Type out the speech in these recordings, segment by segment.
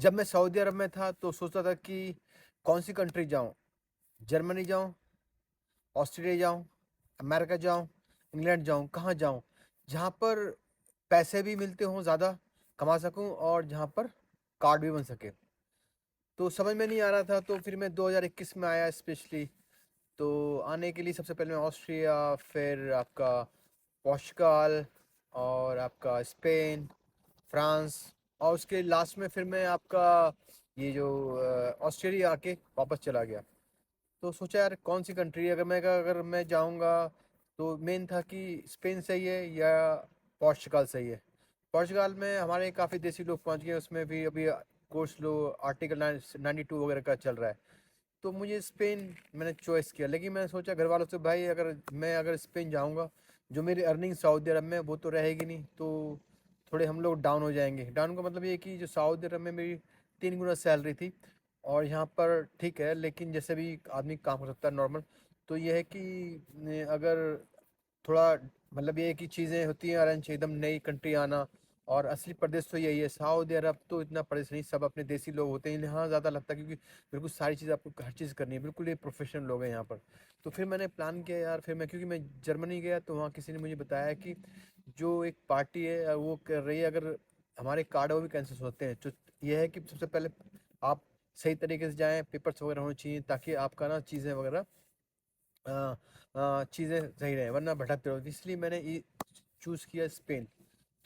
जब मैं सऊदी अरब में था तो सोचता था कि कौन सी कंट्री जाऊँ, जर्मनी जाऊँ, ऑस्ट्रेलिया जाऊँ, अमेरिका जाऊँ, इंग्लैंड जाऊँ, कहाँ जाऊँ? जहाँ पर पैसे भी मिलते हों, ज़्यादा कमा सकूँ और जहाँ पर कार्ड भी बन सके। तो समझ में नहीं आ रहा था, तो फिर मैं 2021 में आया स्पेशली। तो आने के लिए सबसे पहले मैं ऑस्ट्रिया, फिर आपका पोर्चुगाल और आपका स्पेन, फ्रांस, और उसके लास्ट में फिर मैं आपका ये जो ऑस्ट्रेलिया आके वापस चला गया। तो सोचा यार कौन सी कंट्री, अगर मैं जाऊंगा तो मेन था कि स्पेन सही है या पोर्चुगाल सही है। पोर्चुगाल में हमारे काफ़ी देसी लोग पहुंच गए, उसमें भी अभी कोर्स लो आर्टिकल 92 वगैरह का चल रहा है। तो मुझे स्पेन मैंने चॉइस किया, लेकिन मैंने सोचा घर वालों से, भाई अगर स्पेन जाऊंगा, जो मेरी अर्निंग सऊदी अरब में वो तो रहेगी नहीं, तो थोड़े हम लोग डाउन हो जाएंगे। डाउन का मतलब ये कि जो सऊदी अरब में मेरी 3 गुना सैलरी थी, और यहाँ पर ठीक है लेकिन जैसे भी आदमी काम कर सकता है नॉर्मल। तो ये है कि अगर थोड़ा मतलब ये है कि चीज़ें होती हैं अरेंज, एकदम नई कंट्री आना। और असली प्रदेश तो यही है, सऊदी अरब तो इतना प्रदेश नहीं, सब अपने देसी लोग होते हैं, यहाँ ज़्यादा लगता है क्योंकि बिल्कुल सारी चीज़ आपको हर चीज़ करनी है, बिल्कुल ये प्रोफेशनल लोग हैं यहाँ पर। तो फिर मैंने प्लान किया यार, फिर मैं क्योंकि मैं जर्मनी गया तो वहाँ किसी ने मुझे बताया कि जो एक पार्टी है वो कर रही है, अगर हमारे कार्ड वो भी कैंसिल होते हैं। तो ये है कि सबसे पहले आप सही तरीके से जाएँ, पेपर्स वगैरह होने चाहिए ताकि आपका ना चीज़ें वगैरह चीज़ें सही रहे, वरना भटकते रहो। इसलिए मैंने ये चूज़ किया स्पेन।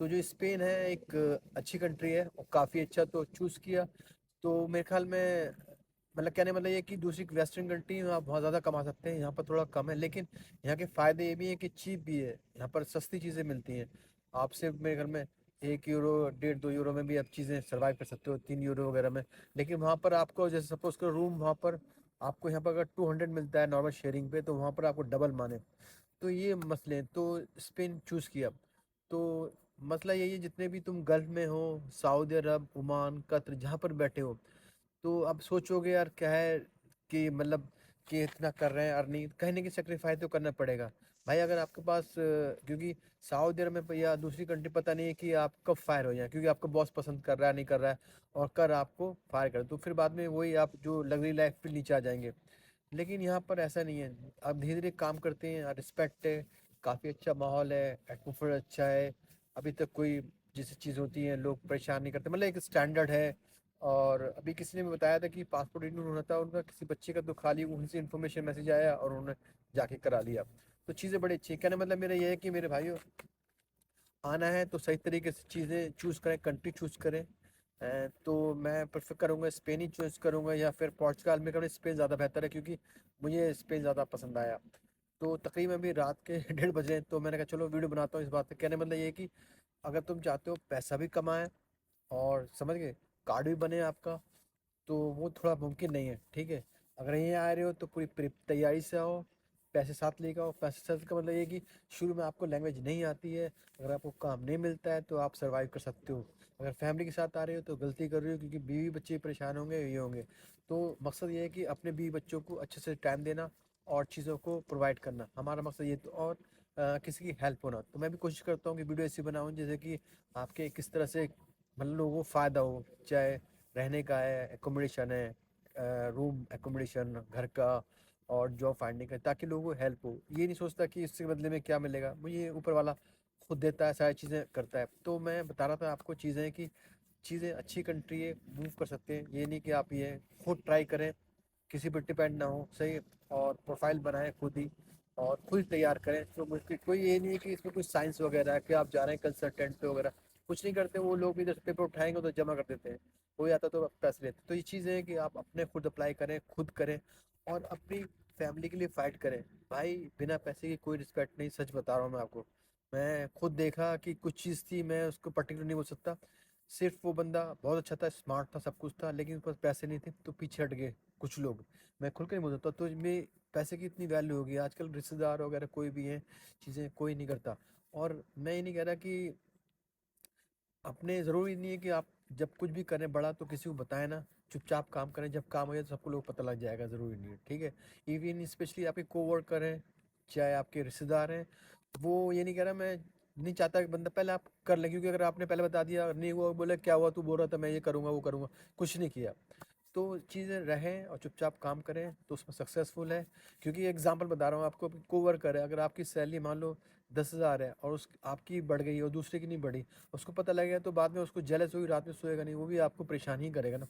तो जो स्पेन है एक अच्छी कंट्री है और काफ़ी अच्छा तो चूज़ किया। तो मेरे ख्याल में मतलब कहने मतलब ये कि दूसरी वेस्टर्न कंट्री में आप बहुत ज़्यादा कमा सकते हैं, यहाँ पर थोड़ा कम है, लेकिन यहाँ के फ़ायदे ये भी हैं कि चीप भी है, यहाँ पर सस्ती चीज़ें मिलती हैं। आपसे मेरे घर में 1 यूरो 1.5 2 यूरो में भी आप चीज़ें सर्वाइव कर सकते हो, 3 यूरो वगैरह में। लेकिन वहाँ पर आपको जैसे सपोज करो रूम वहाँ पर आपको यहाँ पर अगर 200 मिलता है नॉर्मल शेयरिंग पे, तो वहाँ पर आपको डबल माने। तो ये मसले हैं, तो स्पेन चूज़ किया। तो मसला यही है, जितने भी तुम गल्फ में हो, सऊदी अरब, ओमान, कतर, जहाँ पर बैठे हो, तो अब सोचोगे यार क्या है कि मतलब कि इतना कर रहे हैं अर्निंग, कहीं ना कहीं सेक्रीफाइस तो करना पड़ेगा। भाई अगर आपके पास क्योंकि सऊदी अरब में या दूसरी कंट्री पता नहीं है कि आप कब फायर हो जाए, क्योंकि आपका बॉस पसंद कर रहा है नहीं कर रहा है, और कर आपको फायर कर, तो फिर बाद में वही आप जो लग्जरी लाइफ पे नीचे आ जाएंगे। लेकिन यहाँ पर ऐसा नहीं है, आप धीरे धीरे काम करते हैं, रिस्पेक्ट है, काफ़ी अच्छा माहौल है, एटमोसफेयर अच्छा है। अभी तक कोई जैसी चीज़ होती है लोग परेशान नहीं करते, मतलब एक स्टैंडर्ड है। और अभी किसी ने भी बताया था कि पासपोर्ट रिन्यू होना था उनका, किसी बच्चे का, तो खाली वहीं से इन्फॉर्मेशन मैसेज आया और उन्होंने जाके करा लिया। तो चीज़ें बड़ी अच्छी हैं। कहने मतलब मेरा ये है कि मेरे भाइयों, आना है तो सही तरीके से चीज़ें चूज़ करें, कंट्री चूज़ करें। तो मैं प्रेफर करूँगा स्पेन ही चूज़ करूँगा, या फिर पोर्चुगाल में करूँ, स्पेन ज़्यादा बेहतर है क्योंकि मुझे स्पेन ज़्यादा पसंद आया। तो तकरीबन अभी रात के 1:30 बजे हैं, तो मैंने कहा चलो वीडियो बनाता हूँ इस बात पे। कहने मतलब ये है कि अगर तुम चाहते हो पैसा भी कमाएं और समझ गए कार्ड भी बने आपका, तो वो थोड़ा मुमकिन नहीं है, ठीक है। अगर यहीं आ रहे हो तो पूरी तैयारी से आओ, पैसे साथ लेकर आओ। पैसे साथ का मतलब ये कि शुरू में आपको लैंग्वेज नहीं आती है, अगर आपको काम नहीं मिलता है तो आप सर्वाइव कर सकते हो। अगर फैमिली के साथ आ रहे हो तो गलती कर रहे हो, क्योंकि बीवी बच्चे परेशान होंगे, ये होंगे। तो मकसद ये है कि अपने बीवी बच्चों को अच्छे से टाइम देना और चीज़ों को प्रोवाइड करना, हमारा मकसद ये। तो और किसी की हेल्प होना, तो मैं भी कोशिश करता हूँ कि वीडियो ऐसी बनाऊँ जैसे कि आपके किस तरह से मतलब लोगों को फ़ायदा हो, चाहे रहने का है, एकोमोडेशन है, रूम एकोमोडेशन घर का, और जॉब फाइंडिंग का, ताकि लोगों को हेल्प हो। ये नहीं सोचता कि इसके बदले में क्या मिलेगा, मुझे ऊपर वाला खुद देता है, सारी चीज़ें करता है। तो मैं बता रहा था आपको चीज़ें कि चीज़ें अच्छी कंट्री है, मूव कर सकते हैं। ये नहीं कि आप ये खुद ट्राई करें, किसी पर डिपेंड ना हो, सही। और प्रोफाइल बनाएं खुद ही, और खुद ही तैयार करें। तो मुश्किल कोई ये नहीं है कि इसमें कुछ साइंस वगैरह है कि आप जा रहे हैं कंसल्टेंट पे वगैरह, कुछ नहीं करते वो लोग भी। जैसे पेपर उठाएंगे तो जमा कर देते हैं, कोई आता तो पैसे लेते। तो ये चीज़ है कि आप अपने खुद अप्लाई करें, खुद करें, और अपनी फैमिली के लिए फ़ाइट करें। भाई बिना पैसे की कोई रिस्पेक्ट नहीं, सच बता रहा हूँ मैं आपको। मैं खुद देखा कि कुछ चीज़ थी, मैं उसको पर्टिकुलर नहीं बोल सकता। सिर्फ वो बंदा बहुत अच्छा था, स्मार्ट था, सब कुछ था, लेकिन उसके पास पैसे नहीं थे तो पीछे हट गए कुछ लोग। मैं खुल के नहीं बोल सकता, तो इसमें पैसे की इतनी वैल्यू होगी आजकल, रिश्तेदार वगैरह कोई भी है, चीज़ें कोई नहीं करता। और मैं ये नहीं कह रहा कि अपने ज़रूरी नहीं है कि आप जब कुछ भी करें बड़ा तो किसी को बताएं ना, चुपचाप काम करें, जब काम हो जाए तो सबको लोग पता लग जाएगा, ज़रूरी नहीं है, ठीक है। इवन स्पेशली आपके कोवर्कर हैं, चाहे आपके रिश्तेदार हैं, वो ये नहीं कह रहा मैं नहीं चाहता कि बंदा पहले आप कर ले, क्योंकि अगर आपने पहले बता दिया नहीं हुआ, बोले क्या हुआ, तू बोल रहा था मैं ये करूँगा वो करूँगा, कुछ नहीं किया, तो चीज़ें रहें और चुपचाप काम करें तो उसमें सक्सेसफुल है। क्योंकि एग्जांपल बता रहा हूँ आपको, कोवर्कर है, अगर आपकी सैलरी मान लो 10,000 है और उस आपकी बढ़ गई और दूसरे की नहीं बढ़ी, उसको पता लग गया तो बाद में उसको जेलस होगी, रात में सोएगा नहीं, वो भी आपको परेशान ही करेगा ना।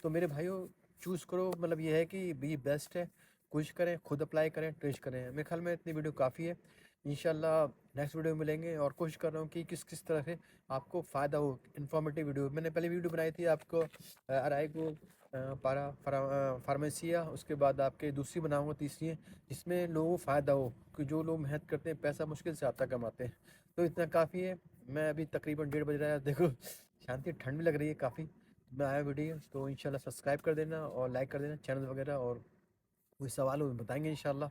तो मेरे भाइयों, चूज़ करो, मतलब ये है कि बी बेस्ट है, कोशिश करें, खुद अप्लाई करें, टेस्ट करें। मेरे ख्याल में इतनी वीडियो काफ़ी है। इंशाल्लाह नेक्स्ट वीडियो में मिलेंगे, और कोशिश कर रहा हूँ कि किस किस तरह से आपको फ़ायदा हो, इन्फॉर्मेटिव वीडियो। मैंने पहले वीडियो बनाई थी आपको अराइगो फार्मेसिया, उसके बाद आपके दूसरी बनाऊंगा, तीसरी है जिसमें लोगों को फ़ायदा हो, कि जो लोग मेहनत करते हैं पैसा मुश्किल से आता कमाते हैं। तो इतना काफ़ी है। मैं अभी तकरीबन 1:30 बज रहा है, देखो शांति, ठंड भी लग रही है काफ़ी। मैं आया वीडियो, तो इंशाल्लाह सब्सक्राइब कर देना और लाइक कर देना चैनल वगैरह, और कोई सवाल हो तो बताएंगे इंशाल्लाह।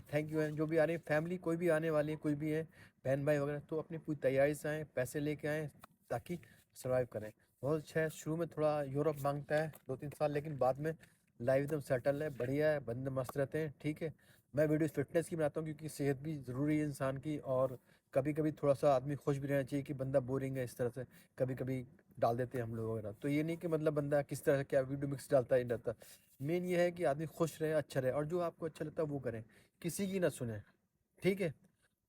थैंक यू है, जो भी आ रही है फैमिली, कोई भी आने वाली है, कोई भी है बहन भाई वगैरह, तो अपनी पूरी तैयारी से आएँ, पैसे लेके आएँ, ताकि सर्वाइव करें। बहुत अच्छा है, शुरू में थोड़ा यूरोप मांगता है 2-3 साल, लेकिन बाद में लाइफ एकदम सेटल है, बढ़िया है, बंदे मस्त रहते हैं, ठीक है। मैं वीडियो फिटनेस की बनाता हूँ क्योंकि सेहत भी ज़रूरी है इंसान की, और कभी कभी थोड़ा सा आदमी खुश भी रहना चाहिए कि बंदा बोरिंग है, इस तरह से कभी कभी डाल देते हैं हम लोग वगैरह। तो ये नहीं कि मतलब बंदा किस तरह से क्या वीडियो मिक्स डालता है, नहीं डालता। मेन ये है कि आदमी खुश रहे, अच्छा रहे, और जो आपको अच्छा लगता है वो करें, किसी की ना सुने, ठीक है।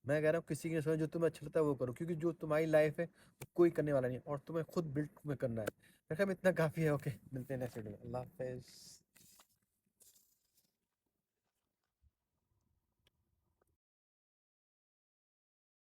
मैं कह रहा हूँ किसी की ना सुने, जो तुम्हें अच्छा लगता है वो करो, क्योंकि जो तुम्हारी लाइफ है वो कोई करने वाला नहीं है, और तुम्हें खुद बिल्ड तुम्हें करना है। मेरे ख्याल में इतना काफ़ी है। ओके, मिलते हैं नेक्स्ट वीडियो में। अल्लाह हाफिज़।